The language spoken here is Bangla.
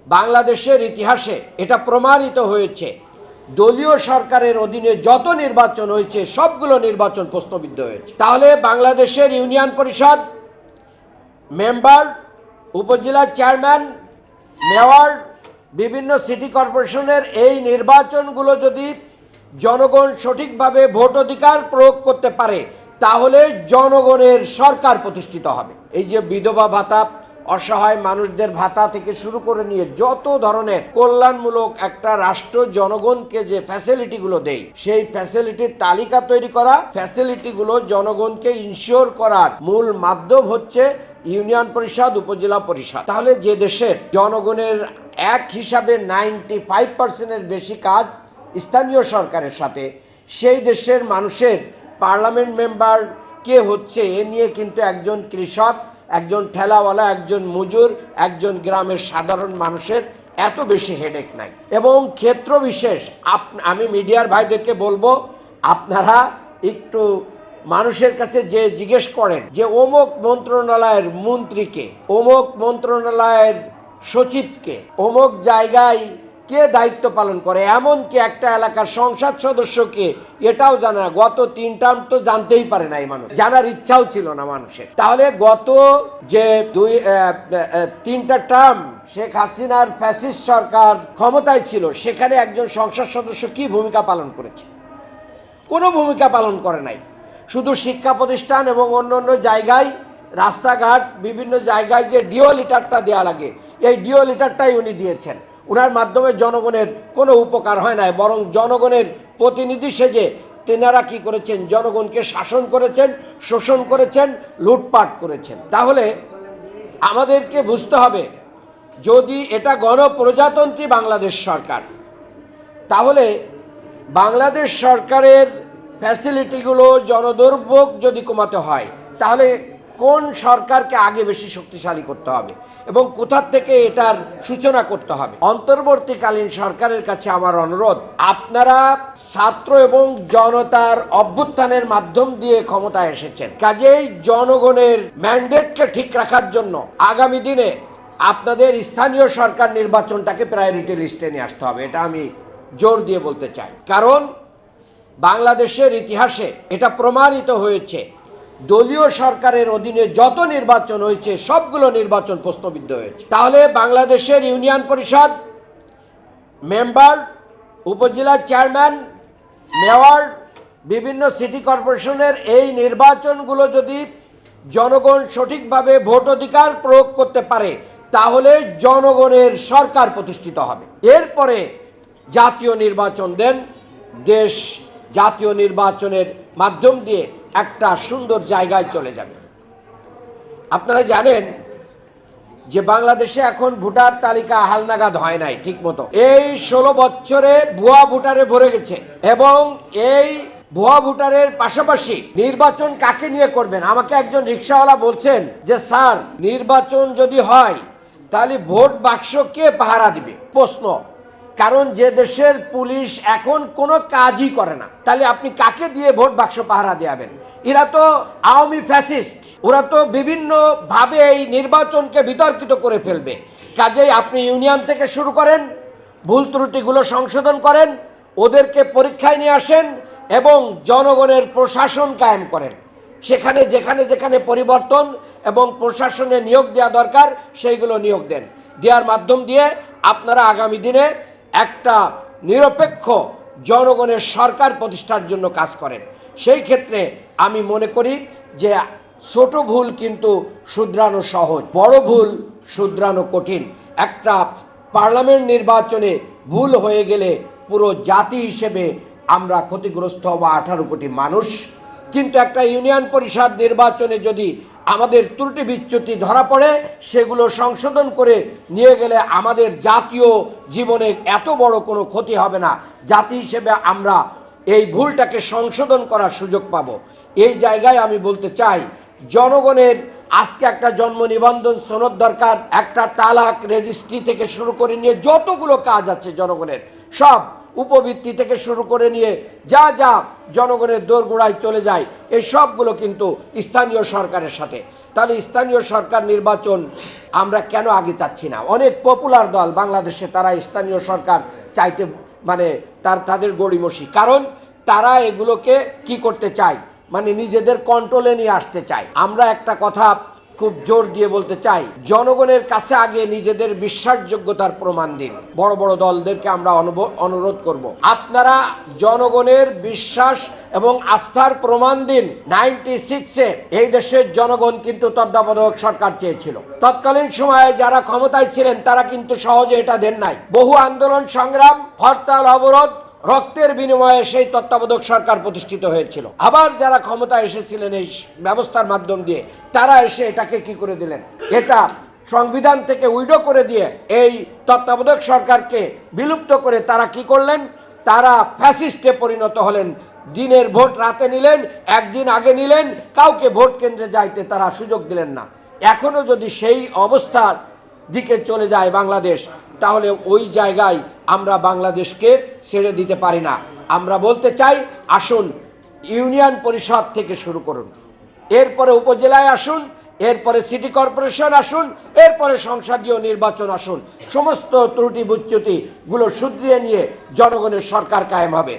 বাংলাদেশের ইতিহাসে এটা প্রমাণিত হয়েছে, দলীয় সরকারের অধীনে যত নির্বাচন হয়েছে সবগুলো নির্বাচন প্রশ্নবিদ্ধ হয়েছে। তাহলে বাংলাদেশের ইউনিয়ন পরিষদ মেম্বার, উপজেলা চেয়ারম্যান, মেয়র, বিভিন্ন সিটি কর্পোরেশনের এই নির্বাচনগুলো যদি জনগণ সঠিকভাবে ভোট অধিকার প্রয়োগ করতে পারে তাহলে জনগণের সরকার প্রতিষ্ঠিত হবে। এই যে বিধবা ভাতা, অসহায় মানুষদের ভাতা থেকে শুরু করে নিয়ে যত ধরনের কল্যাণমূলক একটা রাষ্ট্র জনগণকে যে ফ্যাসিলিটিগুলো দেয়, সেই ফ্যাসিলিটির তালিকা তৈরি করা, ফ্যাসিলিটিগুলো জনগণকে ইনশিওর করার মূল মাধ্যম হচ্ছে ইউনিয়ন পরিষদ, উপজেলা পরিষদ। তাহলে যে দেশের জনগণের এক হিসাবে 95%-এর বেশি কাজ স্থানীয় সরকারের সাথে, সেই দেশের মানুষের পার্লামেন্ট মেম্বার কে হচ্ছে এ নিয়ে কিন্তু একজন কৃষক, একজন ঠেলাওয়ালা, একজন মজুর, একজন গ্রামের সাধারণ মানুষের এত বেশি হেডেক নাই। এবং ক্ষেত্র বিশেষ আমি মিডিয়ার ভাইদেরকে বলবো, আপনারা একটু মানুষের কাছে যে জিজ্ঞেস করেন যে অমুক মন্ত্রণালয়ের মন্ত্রীকে, অমুক মন্ত্রণালয়ের সচিবকে, অমুক জায়গায় কে দায়িত্ব পালন করে, এমনকি একটা এলাকার সংসদ সদস্যকে এটাও জানা না। গত 3 টার্ম তো জানতেই পারে না এই মানুষ, জানার ইচ্ছাও ছিল না মানুষের। তাহলে গত যে 3টা টার্ম শেখ হাসিনার ফ্যাসিস্ট সরকার ক্ষমতায় ছিল, সেখানে একজন সংসদ সদস্য কি ভূমিকা পালন করেছে? কোনো ভূমিকা পালন করে নাই। শুধু শিক্ষা প্রতিষ্ঠান এবং অন্য জায়গায়, রাস্তাঘাট, বিভিন্ন জায়গায় যে ডিও লিটারটা দেওয়া লাগে, এই ডিও লিটারটাই উনি দিয়েছেন। ওনার মাধ্যমে জনগণের কোনো উপকার হয় নাই, বরং জনগণের প্রতিনিধি সেজে তেনারা কি করেছেন? জনগণকে শাসন করেছেন, শোষণ করেছেন, লুটপাট করেছেন। তাহলে আমাদেরকে বুঝতে হবে, যদি এটা গণপ্রজাতন্ত্রী বাংলাদেশ সরকার, তাহলে বাংলাদেশ সরকারের ফ্যাসিলিটিগুলো জনদুর্ভোগ যদি কমাতে হয়, তাহলে কোন সরকারকে আগে বেশি শক্তিশালী করতে হবে এবং কোথা থেকে এটার সূচনা করতে হবে? অন্তর্বর্তীকালীন সরকারের কাছে আমার অনুরোধ, আপনারা ছাত্র এবং জনতার অভ্যুত্থানের মাধ্যম দিয়ে ক্ষমতায় এসেছেন, কাজেই জনগণের ম্যান্ডেটকে ঠিক রাখার জন্য আগামী দিনে আপনাদের স্থানীয় সরকার নির্বাচনটাকে প্রায়োরিটি লিস্টে নিয়ে আসতে হবে। এটা আমি জোর দিয়ে বলতে চাই, কারণ বাংলাদেশের ইতিহাসে এটা প্রমাণিত হয়েছে, দলীয় সরকারের অধীনে যত নির্বাচন হয়েছে সবগুলো নির্বাচন প্রশ্নবিদ্ধ হয়েছে। তাহলে বাংলাদেশের ইউনিয়ন পরিষদ মেম্বার, উপজেলা চেয়ারম্যান, মেয়র, বিভিন্ন সিটি কর্পোরেশনের এই নির্বাচনগুলো যদি জনগণ সঠিকভাবে ভোট অধিকার প্রয়োগ করতে পারে তাহলে জনগণের সরকার প্রতিষ্ঠিত হবে। এরপরে জাতীয় নির্বাচন দেন, দেশ জাতীয় নির্বাচনের মাধ্যম দিয়ে একটা সুন্দর জায়গায় চলে যাবে। আপনারা জানেন যে বাংলাদেশে এখন ভোটার তালিকা হালনাগাদ হয় নাই ঠিক মতো। এই 16 বছরে ভুয়া ভোটারে ভরে গেছে এবং এই ভুয়া ভোটারের পাশাপাশি নির্বাচন কাকে নিয়ে করবেন? আমাকে একজন রিক্সাওয়ালা বলছেন যে স্যার, নির্বাচন যদি হয় তাহলে ভোট বাক্স কে পাহারা দিবে? প্রশ্ন। কারণ যে দেশের পুলিশ এখন কোনো কাজই করে না, তাহলে আপনি কাকে দিয়ে ভোট বাক্স পাহারা দেওয়াবেন? এরা তো আওয়ামী ফ্যাসিস্ট, ওরা তো বিভিন্নভাবে এই নির্বাচনকে বিতর্কিত করে ফেলবে। কাজেই আপনি ইউনিয়ন থেকে শুরু করেন, ভুল ত্রুটিগুলো সংশোধন করেন, ওদেরকে পরীক্ষায় নিয়ে আসেন এবং জনগণের প্রশাসন কায়েম করেন। সেখানে যেখানে যেখানে পরিবর্তন এবং প্রশাসনে নিয়োগ দেওয়া দরকার সেইগুলো নিয়োগ দেন। দেওয়ার মাধ্যম দিয়ে আপনারা আগামী দিনে একটা নিরপেক্ষ জনগণের সরকার প্রতিষ্ঠার জন্য কাজ করেন। সেই ক্ষেত্রে আমি মনে করি যে ছোট ভুল কিন্তু শুধরানো সহজ, বড় ভুল শুধরানো কঠিন। একটা পার্লামেন্ট নির্বাচনে ভুল হয়ে গেলে পুরো জাতি হিসেবে আমরা ক্ষতিগ্রস্ত হব, 18 কোটি মানুষ। কিন্তু একটা ইউনিয়ন পরিষদ নির্বাচনে যদি আমাদের ত্রুটি বিচ্যুতি ধরা পড়ে, সেগুলো সংশোধন করে নিয়ে গেলে আমাদের জাতীয় জীবনে এত বড় কোনো ক্ষতি হবে না। জাতি হিসেবে আমরা এই ভুলটাকে সংশোধন করার সুযোগ পাব। এই জায়গায় আমি বলতে চাই, জনগণের আজকে একটা জন্ম নিবন্ধন সনদ দরকার, একটা তালাক রেজিস্ট্রি থেকে শুরু করে নিয়ে যতগুলো কাজ আছে জনগণের, সব উপবৃত্তি থেকে শুরু করে নিয়ে যা যা জনগণের দোরগোড়ায় চলে যায় এই সবগুলো কিন্তু স্থানীয় সরকারের সাথে। তাহলে স্থানীয় সরকার নির্বাচন আমরা কেন আগে চাচ্ছি না? অনেক পপুলার দল বাংলাদেশে তারা স্থানীয় সরকার চাইতে মানে তাদের গড়িমসি, কারণ তারা এগুলোকে কি করতে চায়, মানে নিজেদের কন্ট্রোলে নিয়ে আসতে চায়। আমরা একটা কথা খুব জোর দিয়ে বলতে চাই, জনগণের কাছে আগে নিজেদের বিশ্বাসযোগ্যতার প্রমাণ দিন। বড় বড় দলদেরকে আমরা অনুরোধ করব, আপনারা জনগণের বিশ্বাস এবং আস্থার প্রমাণ দিন। 96-এ এই দেশের জনগণ কিন্তু তত্ত্বাবধায়ক সরকার চেয়েছিল। তৎকালীন সময়ে যারা ক্ষমতায় ছিলেন তারা কিন্তু সহজে এটা দেন নাই। বহু আন্দোলন সংগ্রাম, হরতাল অবরোধ, রক্তের বিনিময়ে সেই তত্ত্বাবধায়ক সরকার প্রতিষ্ঠিত হয়েছিল। আবার যারা ক্ষমতায় এসেছিলেন এই ব্যবস্থার মাধ্যম দিয়ে, তারা এসে এটাকে কি করে দিলেন, এটা সংবিধান থেকে উইডো করে দিয়ে এই তত্ত্বাবধায়ক সরকারকে বিলুপ্ত করে তারা কি করলেন, তারা ফ্যাসিস্টে পরিণত হলেন। দিনের ভোট রাতে নিলেন, একদিন আগে নিলেন, কাউকে ভোট কেন্দ্রে যাইতে তারা সুযোগ দিলেন না। এখনো যদি সেই অবস্থার দিকে চলে যায় বাংলাদেশ, তাহলে ওই জায়গায় আমরা বাংলাদেশকে ছেড়ে দিতে পারি না। আমরা বলতে চাই, আসুন ইউনিয়ন পরিষদ থেকে শুরু করুন, এরপরে উপজেলায় আসুন, এরপরে সিটি কর্পোরেশন আসুন, এরপরে সংসদীয় নির্বাচন আসুন। সমস্ত ত্রুটি বিচ্যুতিগুলো শুধরিয়ে নিয়ে জনগণের সরকার কায়েম হবে।